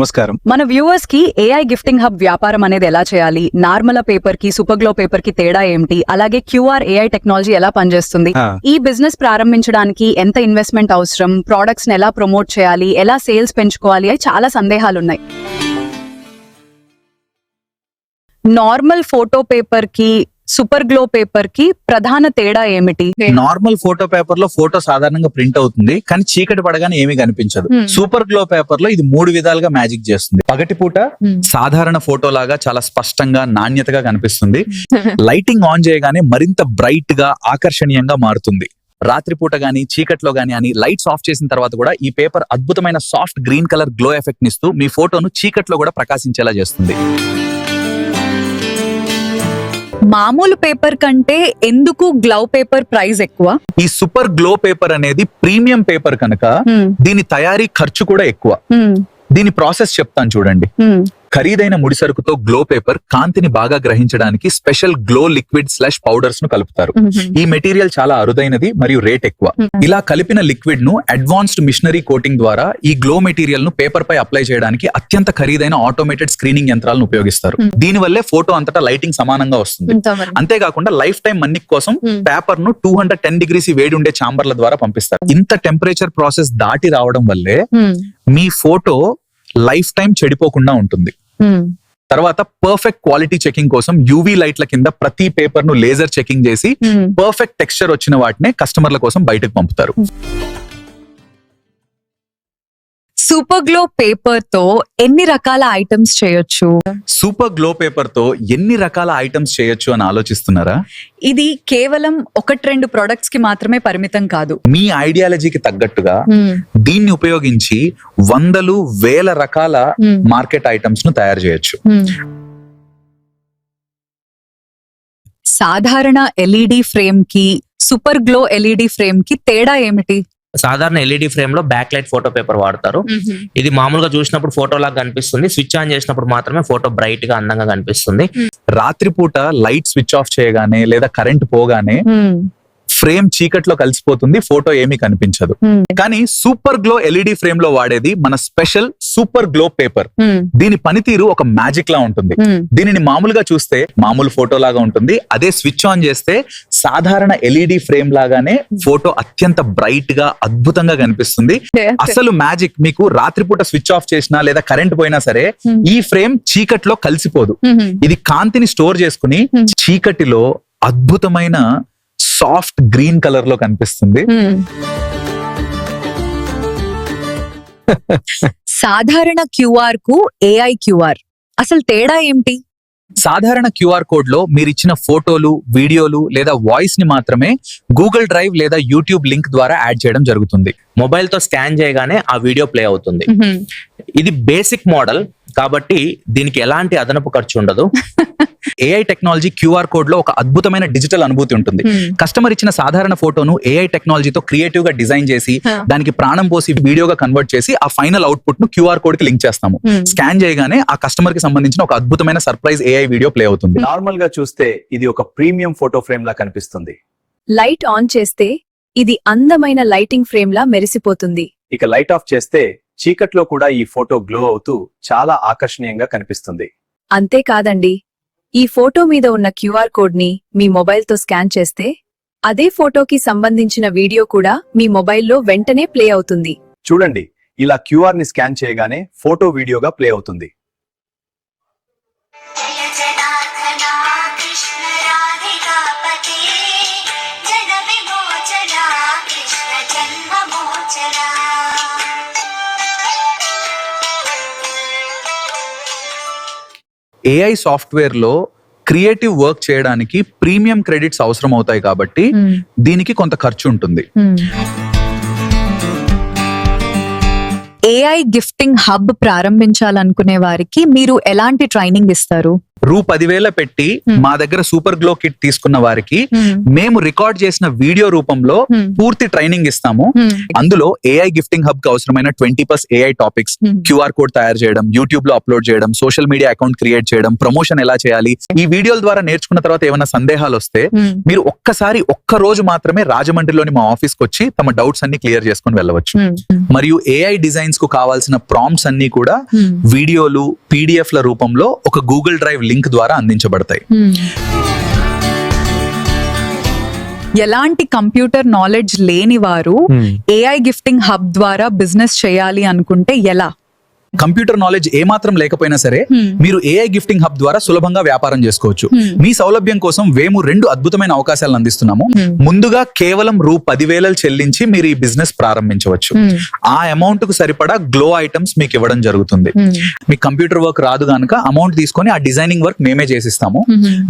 నమస్కారం. మన వ్యూవర్స్ కి ఏఐ గిఫ్టింగ్ హబ్ వ్యాపారం అనేది ఎలా చేయాలి, నార్మల్ పేపర్ కి సూపర్ గ్లో పేపర్ కి తేడా ఏమిటి, అలాగే క్యూఆర్ ఏఐ టెక్నాలజీ ఎలా పనిచేస్తుంది, ఈ బిజినెస్ ప్రారంభించడానికి ఎంత ఇన్వెస్ట్మెంట్ అవసరం, ప్రొడక్ట్స్ ని ఎలా ప్రమోట్ చేయాలి, ఎలా సేల్స్ పెంచుకోవాలి అని చాలా సందేహాలున్నాయి. నార్మల్ ఫోటో పేపర్ కి సూపర్ గ్లో పేపర్ కి ప్రధాన తేడా ఏమిటి? నార్మల్ ఫోటో పేపర్ లో ఫోటో సాధారణంగా ప్రింట్ అవుతుంది, కానీ చీకటి పడగానే ఏమీ కనిపించదు. సూపర్ గ్లో పేపర్ లో ఇది 3 విధాలుగా మ్యాజిక్ చేస్తుంది. పగటిపూట సాధారణ ఫోటో లాగా చాలా స్పష్టంగా నాణ్యతగా కనిపిస్తుంది. లైటింగ్ ఆన్ చేయగానే మరింత బ్రైట్ గా ఆకర్షణీయంగా మారుతుంది. రాత్రిపూట గానీ చీకట్లో గానీ అని లైట్స్ ఆఫ్ చేసిన తర్వాత కూడా ఈ పేపర్ అద్భుతమైన soft green colour glow effect నిస్తూ మీ ఫోటోను చీకట్లో కూడా ప్రకాశించేలా చేస్తుంది. మామూలు పేపర్ కంటే ఎందుకు గ్లౌ పేపర్ ప్రైస్ ఎక్కువ? ఈ సూపర్ గ్లో పేపర్ అనేది ప్రీమియం పేపర్ కనుక దీని తయారీ ఖర్చు కూడా ఎక్కువ. దీని ప్రాసెస్ చెప్తాను చూడండి. ఖరీదైన ముడి సరుకుతో గ్లో పేపర్ కాంతిని బాగా గ్రహించడానికి స్పెషల్ గ్లో లిక్విడ్ / పౌడర్స్ ను కలుపుతారు. ఈ మెటీరియల్ చాలా అరుదైనది మరియు రేట్ ఎక్కువ. ఇలా కలిపిన లిక్విడ్ ను అడ్వాన్స్డ్ మిషనరీ కోటింగ్ ద్వారా ఈ గ్లో మెటీరియల్ ను పేపర్ పై అప్లై చేయడానికి అత్యంత ఖరీదైన ఆటోమేటెడ్ స్క్రీనింగ్ యంత్రాలను ఉపయోగిస్తారు. దీని వల్లే ఫోటో అంతటా లైటింగ్ సమానంగా వస్తుంది. అంతేకాకుండా లైఫ్ టైం మన్నిక్ కోసం పేపర్ ను 210 degrees వేడి ఉండే ఛాంబర్ల ద్వారా పంపిస్తారు. ఇంత టెంపరేచర్ ప్రాసెస్ దాటి రావడం వల్లే మీ ఫోటో లైఫ్ టైం చెడిపోకుండా ఉంటుంది. తర్వాత పర్ఫెక్ట్ క్వాలిటీ చెకింగ్ కోసం యూవీ లైట్ల కింద ప్రతి పేపర్ ను లేజర్ చెకింగ్ చేసి పర్ఫెక్ట్ టెక్స్చర్ వచ్చిన వాటినే కస్టమర్ల కోసం బయటకు పంపుతారు. సూపర్ గ్లో పేపర్ తో ఎన్ని రకాల ఐటమ్స్ చేయొచ్చు? సూపర్ గ్లో పేపర్ తో ఎన్ని రకాల ఐటమ్స్ చేయొచ్చు అని ఆలోచిస్తున్నారా? ఇది కేవలం 1-2 ప్రొడక్ట్స్ కి మాత్రమే పరిమితం కాదు. మీ ఐడియాలజీకి తగ్గట్టుగా దీన్ని ఉపయోగించి 100,000 రకాల మార్కెట్ ఐటమ్స్ ను తయారు చేయొచ్చు. సాధారణ ఎల్ఈడి ఫ్రేమ్ కి సూపర్ గ్లో ఎల్ఈడి ఫ్రేమ్ కి తేడా ఏమిటి? సాధారణ ఎల్ఈడి ఫ్రేమ్ లో బ్యాక్ లైట్ ఫోటో పేపర్ వాడతారు. ఇది మామూలుగా చూసినప్పుడు ఫోటో లాగా కనిపిస్తుంది. స్విచ్ ఆన్ చేసినప్పుడు మాత్రమే ఫోటో బ్రైట్ గా అందంగా కనిపిస్తుంది. రాత్రిపూట లైట్ స్విచ్ ఆఫ్ చేయగానే లేదా కరెంట్ పోగానే ఫ్రేమ్ చీకట్లో కలిసిపోతుంది, ఫోటో ఏమీ కనిపించదు. కానీ సూపర్ గ్లో ఎల్ఈడి ఫ్రేమ్ లో వాడేది మన స్పెషల్ సూపర్ గ్లో పేపర్. దీని పనితీరు ఒక మ్యాజిక్ లా ఉంటుంది. దీనిని మామూలుగా చూస్తే మామూలు ఫోటో లాగా ఉంటుంది. అదే స్విచ్ ఆన్ చేస్తే సాధారణ ఎల్ఈడి ఫ్రేమ్ లాగానే ఫోటో అత్యంత బ్రైట్ గా అద్భుతంగా కనిపిస్తుంది. అసలు మ్యాజిక్ మీకు రాత్రిపూట స్విచ్ ఆఫ్ చేసినా లేదా కరెంట్ పోయినా సరే ఈ ఫ్రేమ్ చీకట్లో కలిసిపోదు. ఇది కాంతిని స్టోర్ చేసుకుని చీకటిలో అద్భుతమైన సాఫ్ట్ గ్రీన్ కలర్ లో కనిపిస్తుంది. సాధారణ క్యూఆర్ కు ఏఐ క్యూఆర్ అసలు తేడా ఏమిటి? సాధారణ క్యూఆర్ కోడ్ లో మీరు ఇచ్చిన ఫోటోలు, వీడియోలు లేదా వాయిస్ ని మాత్రమే గూగుల్ డ్రైవ్ లేదా యూట్యూబ్ లింక్ ద్వారా యాడ్ చేయడం జరుగుతుంది. మొబైల్ తో స్కాన్ చేయగానే ఆ వీడియో ప్లే అవుతుంది. ఇది బేసిక్ మోడల్ కాబట్టి దీనికి ఎలాంటి అదనపు ఖర్చు ఉండదు. ఏఐ టెక్నాలజీ క్యూఆర్ కోడ్ లో ఒక అద్భుతమైన డిజిటల్ అనుభూతి ఉంటుంది. కస్టమర్ ఇచ్చిన సాధారణ ఫోటోను ఏఐ టెక్నాలజీతో క్రియేటివ్ గా డిజైన్ చేసి దానికి ప్రాణం పోసి వీడియోగా కన్వర్ట్ చేసి ఆ ఫైనల్ అవుట్పుట్ ను క్యూఆర్ కోడ్ కి లింక్ చేస్తాము. స్కాన్ చేయగానే ఆ కస్టమర్ కి సంబంధించిన ఒక అద్భుతమైన సర్ప్రైజ్ ఏఐ వీడియో ప్లే అవుతుంది. నార్మల్ గా చూస్తే ఇది ఒక ప్రీమియం ఫోటో ఫ్రేమ్ లా కనిపిస్తుంది. లైట్ ఆన్ చేస్తే ఇది అందమైన లైటింగ్ ఫ్రేమ్ లా మెరిసిపోతుంది. ఇక లైట్ ఆఫ్ చేస్తే చీకట్లో కూడా ఈ ఫోటో గ్లో అవుతూ చాలా ఆకర్షణీయంగా కనిపిస్తుంది. అంతేకాదండి, ఈ ఫోటో మీద ఉన్న క్యూఆర్ కోడ్ ని మీ మొబైల్ తో స్కాన్ చేస్తే అదే ఫోటోకి సంబంధించిన వీడియో కూడా మీ మొబైల్లో వెంటనే ప్లే అవుతుంది. చూడండి, ఇలా క్యూఆర్ ని స్కాన్ చేయగానే ఫోటో వీడియోగా ప్లే అవుతుంది. ఏఐ సాఫ్ట్వేర్ లో క్రియేటివ్ వర్క్ చేయడానికి ప్రీమియం క్రెడిట్స్ అవసరం అవుతాయి కాబట్టి దీనికి కొంత ఖర్చు ఉంటుంది. ఏఐ గిఫ్టింగ్ హబ్ ప్రారంభించాలనుకునే వారికి మీరు ఎలాంటి ట్రైనింగ్ ఇస్తారు? 10,000 పెట్టి మా దగ్గర సూపర్ గ్లో కిట్ తీసుకున్న వారికి మేము రికార్డ్ చేసిన వీడియో రూపంలో పూర్తి ట్రైనింగ్ ఇస్తాము. అందులో ఏఐ గిఫ్టింగ్ హబ్ కి అవసరమైన 20+ ఏఐ టాపిక్స్, క్యూఆర్ కోడ్ తయారు చేయడం, యూట్యూబ్ లో అప్లోడ్ చేయడం, సోషల్ మీడియా అకౌంట్ క్రియేట్ చేయడం, ప్రమోషన్ ఎలా చేయాలి, ఈ వీడియోల ద్వారా నేర్చుకున్న తర్వాత ఏమైనా సందేహాలు వస్తే మీరు ఒక్క రోజు మాత్రమే రాజమండ్రిలోని మా ఆఫీస్ కి వచ్చి తమ డౌట్స్ అన్ని క్లియర్ చేసుకుని వెళ్ళవచ్చు. మరియు ఏఐ డిజైన్స్ కు కావాల్సిన ప్రాంప్ట్స్ అన్ని కూడా వీడియోలు, PDF ల రూపంలో ఒక గూగుల్ డ్రైవ్ లింక్ ద్వారా అందించబడతాయి. ఎలాంటి కంప్యూటర్ నాలెడ్జ్ లేని వారు ఏఐ గిఫ్టింగ్ హబ్ ద్వారా బిజినెస్ చేయాలి అనుకుంటే ఎలా? కంప్యూటర్ నాలెడ్జ్ ఏమాత్రం లేకపోయినా సరే మీరు ఏఐ గిఫ్టింగ్ హబ్ ద్వారా సులభంగా వ్యాపారం చేసుకోవచ్చు. మీ సౌలభ్యం కోసం మేము 2 అద్భుతమైన అవకాశాలను అందిస్తున్నాము. ముందుగా కేవలం 10,000 చెల్లించి మీరు ఈ బిజినెస్ ప్రారంభించవచ్చు. ఆ అమౌంట్ కు సరిపడా గ్లో ఐటమ్స్ మీకు ఇవ్వడం జరుగుతుంది. మీకు కంప్యూటర్ వర్క్ రాదు కనుక అమౌంట్ తీసుకొని ఆ డిజైనింగ్ వర్క్ మేమే చేసిస్తాము.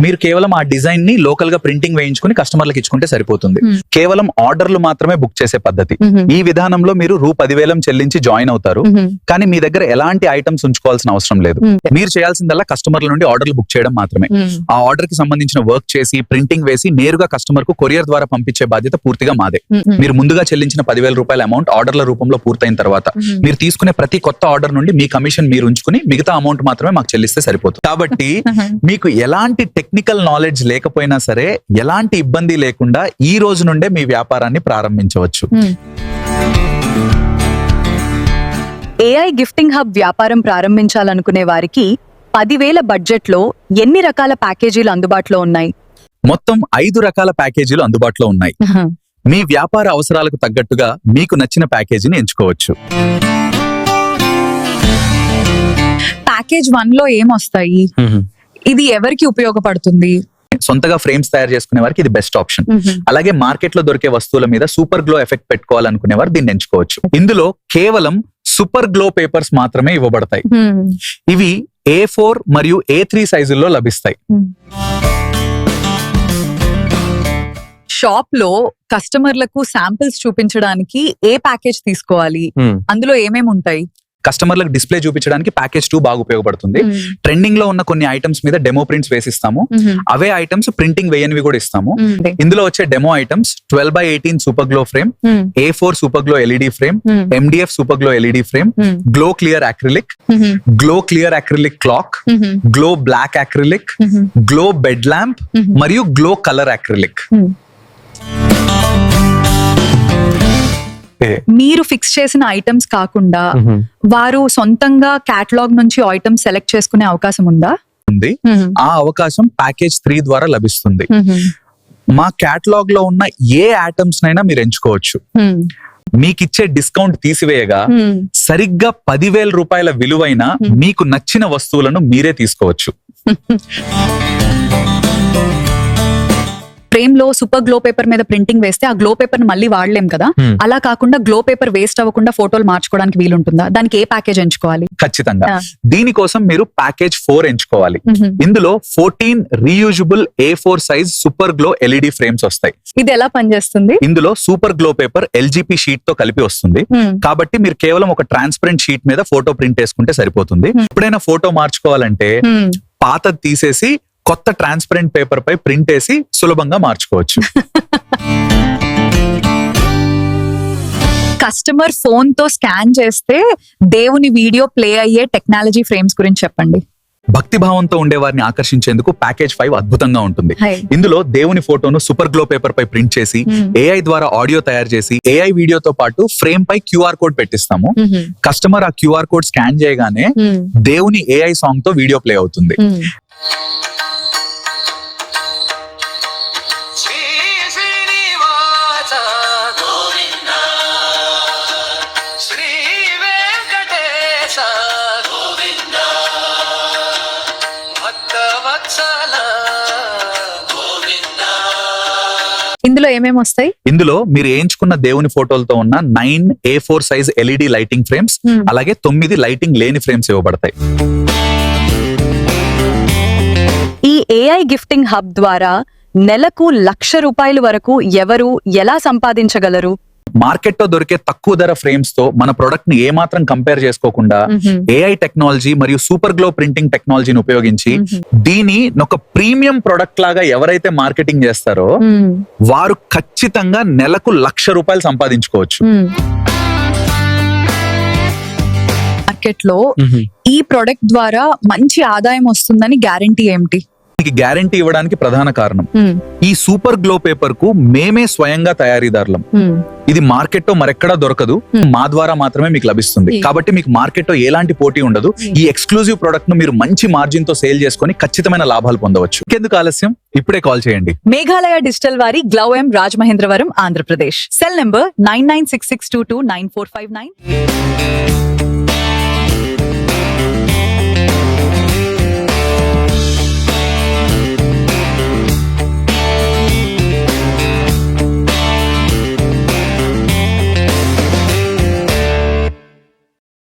మీరు కేవలం ఆ డిజైన్ ని లోకల్ గా ప్రింటింగ్ వేయించుకుని కస్టమర్లకు ఇచ్చుకుంటే సరిపోతుంది. కేవలం ఆర్డర్లు మాత్రమే బుక్ చేసే పద్ధతి. ఈ విధానంలో మీరు 10,000 చెల్లించి జాయిన్ అవుతారు. కానీ మీ దగ్గర ఎలాంటి ఐటమ్స్ ఉంచుకోవాల్సిన అవసరం లేదు. మీరు చేయాల్సిందల్లా కస్టమర్ల నుండి ఆర్డర్లు బుక్ చేయడం మాత్రమే. ఆ ఆర్డర్ కి సంబంధించిన వర్క్ చేసి ప్రింటింగ్ వేసి నేరుగా కస్టమర్ కు కొరియర్ ద్వారా పంపించే బాధ్యత పూర్తిగా మాదే. మీరు ముందుగా చెల్లించిన 10,000 రూపాయల అమౌంట్ ఆర్డర్ల రూపంలో పూర్తయిన తర్వాత మీరు తీసుకునే ప్రతి కొత్త ఆర్డర్ నుండి మీ కమిషన్ మీరు ఉంచుకుని మిగతా అమౌంట్ మాత్రమే మాకు చెల్లిస్తే సరిపోతుంది. కాబట్టి మీకు ఎలాంటి టెక్నికల్ నాలెడ్జ్ లేకపోయినా సరే ఎలాంటి ఇబ్బంది లేకుండా ఈ రోజు నుండే మీ వ్యాపారాన్ని ప్రారంభించవచ్చు. ఏఐ గిఫ్టింగ్ హబ్ వ్యాపారం ప్రారంభించాలనుకునే వారికి 10,000 బడ్జెట్ లో ఎన్ని రకాల ప్యాకేజీలు అందుబాటులో ఉన్నాయి? మొత్తం 5 రకాల ప్యాకేజీలు అందుబాటులో ఉన్నాయి. మీ వ్యాపార అవసరాలకు తగ్గట్టుగా మీకు నచ్చిన ప్యాకేజీని ఎంచుకోవచ్చు. ప్యాకేజ్ 1 లో ఏమొస్తాయి? ఇది ఎవరికి ఉపయోగపడుతుంది? సొంతగా ఫ్రేమ్స్ తయారు చేసుకునే వారికి ఇది బెస్ట్ ఆప్షన్. అలాగే మార్కెట్ లో దొరికే వస్తువుల మీద సూపర్ గ్లో ఎఫెక్ట్ పెట్టుకోవాలనుకునే వారు దీన్ని ఎంచుకోవచ్చు. ఇందులో కేవలం సూపర్ గ్లో పేపర్స్ మాత్రమే ఇవ్వబడతాయి. ఇవి A4 మరియు A3 సైజుల్లో లభిస్తాయి. షాప్ లో కస్టమర్లకు శాంపిల్స్ చూపించడానికి ఏ ప్యాకేజ్ తీసుకోవాలి? అందులో ఏమేమి ఉంటాయి? కస్టమర్లకు డిస్ప్లే చూపించడానికి ప్యాకేజ్ 2 బాగా ఉపయోగపడుతుంది. ట్రెండింగ్ లో ఉన్న కొన్ని ఐటమ్స్ మీద డెమో ప్రింట్స్ వేసిస్తాము. అవే ఐటమ్స్ ప్రింటింగ్ వేయనివి కూడా ఇస్తాము. ఇందులో వచ్చే demo items 12x18 super glow frame, A4 super glow LED frame, MDF super glow LED frame, glow clear acrylic, glow clear acrylic clock, glow black acrylic, glow bed lamp మరియు glow colour acrylic. మీరు fix చేసిన items కాకుండా వారు సొంతంగా catalogue నుంచి items select చేసుకునే అవకాశం ఉందా? ఉంది. ఆ అవకాశం ప్యాకేజ్ 3 ద్వారా లభిస్తుంది. మా కేటలాగ్ లో ఉన్న ఏ ఐటమ్స్ నైనా మీరు ఎంచుకోవచ్చు. మీకిచ్చే డిస్కౌంట్ తీసివేయగా సరిగ్గా 10,000 రూపాయల విలువైన మీకు నచ్చిన వస్తువులను మీరే తీసుకోవచ్చు. ఫ్రేమ్ లో సూపర్ గ్లో పేపర్ మీద ప్రింటింగ్ వేస్తే ఆ గ్లో పేపర్ మళ్ళీ వాడలేం కదా. అలా కాకుండా గ్లో పేపర్ వేస్ట్ అవ్వకుండా ఫోటోలు మార్చుకోవడానికి వీలుంటుందా? దానికి ఏ ప్యాకేజ్ ఎంచుకోవాలి? ఖచ్చితంగా దీనికోసం మీరు ప్యాకేజ్ 4 ఎంచుకోవాలి. ఇందులో 14 reusable A4 size super glow LED frames వస్తాయి. ఇది ఎలా పనిచేస్తుంది? ఇందులో super glow paper LGP sheet తో కలిపి వస్తుంది. కాబట్టి మీరు కేవలం ఒక ట్రాన్స్పరెంట్ షీట్ మీద ఫోటో ప్రింట్ వేసుకుంటే సరిపోతుంది. ఎప్పుడైనా ఫోటో మార్చుకోవాలంటే పాతది తీసేసి కొత్త ట్రాన్స్పరెంట్ పేపర్ పై ప్రింట్ వేసి సులభంగా మార్చుకోవచ్చు. కస్టమర్ ఫోన్ తో స్కాన్ చేస్తే దేవుని వీడియో ప్లే అయ్యే టెక్నాలజీ ఫ్రేమ్స్ గురించి చెప్పండి. భక్తిభావంతో ఉండే వారిని ఆకర్షించేందుకు ప్యాకేజ్ 5 అద్భుతంగా ఉంటుంది. ఇందులో దేవుని ఫోటోను సూపర్ గ్లో పేపర్ పై ప్రింట్ చేసి AI ద్వారా ఆడియో తయారు చేసి AI వీడియోతో పాటు ఫ్రేమ్ పై QR కోడ్ పెట్టిస్తాము. కస్టమర్ ఆ QR కోడ్ స్కాన్ చేయగానే దేవుని AI సాంగ్ తో వీడియో ప్లే అవుతుంది. ఇందులో ఏమేమి వస్తాయి? ఇందులో మీరు ఎంచుకున్న దేవుని ఫోటోలతో ఉన్న 9 A4 size LED lighting frames, అలాగే 9 లైటింగ్ లేని ఫ్రేమ్స్ ఇవ్వబడతాయి. ఈ ఏఐ గిఫ్టింగ్ హబ్ ద్వారా నెలకు 1,00,000 రూపాయల వరకు ఎవరు ఎలా సంపాదించగలరు? మార్కెట్ లో దొరికే తక్కువ ధర ఫ్రేమ్స్ తో మన ప్రొడక్ట్ ని ఏ మాత్రం కంపేర్ చేసుకోకుండా ఏఐ టెక్నాలజీ మరియు సూపర్ గ్లో ప్రింటింగ్ టెక్నాలజీని ఉపయోగించి దీని ఒక ప్రీమియం ప్రొడక్ట్ లాగా ఎవరైతే మార్కెటింగ్ చేస్తారో వారు ఖచ్చితంగా నెలకు ₹1,00,000 సంపాదించుకోవచ్చు. మార్కెట్ లో ఈ ప్రొడక్ట్ ద్వారా మంచి ఆదాయం వస్తుందని గ్యారంటీ ఏమిటి? దీనికి గ్యారంటీ ఇవ్వడానికి ప్రధాన కారణం ఈ సూపర్ గ్లో పేపర్ కు మేమే స్వయంగా తయారీదారులం. ఇది మార్కెట్ లో మరెక్కడా దొరకదు, మా ద్వారా మాత్రమే మీకు లభిస్తుంది. కాబట్టి మీకు మార్కెట్ లో ఎలాంటి పోటీ ఉండదు. ఈ ఎక్స్క్లూజివ్ ప్రొడక్ట్ ను మీరు మంచి మార్జిన్ తో సేల్ చేసుకొని ఖచ్చితమైన లాభాలు పొందవచ్చు. ఇంకెందుకు ఆలస్యం, ఇప్పుడే కాల్ చేయండి. మేఘాలయ డిజిటల్ వారి గ్లౌ ఎం రాజమహేంద్రవరం ఆంధ్రప్రదేశ్. Cell number 9966229459.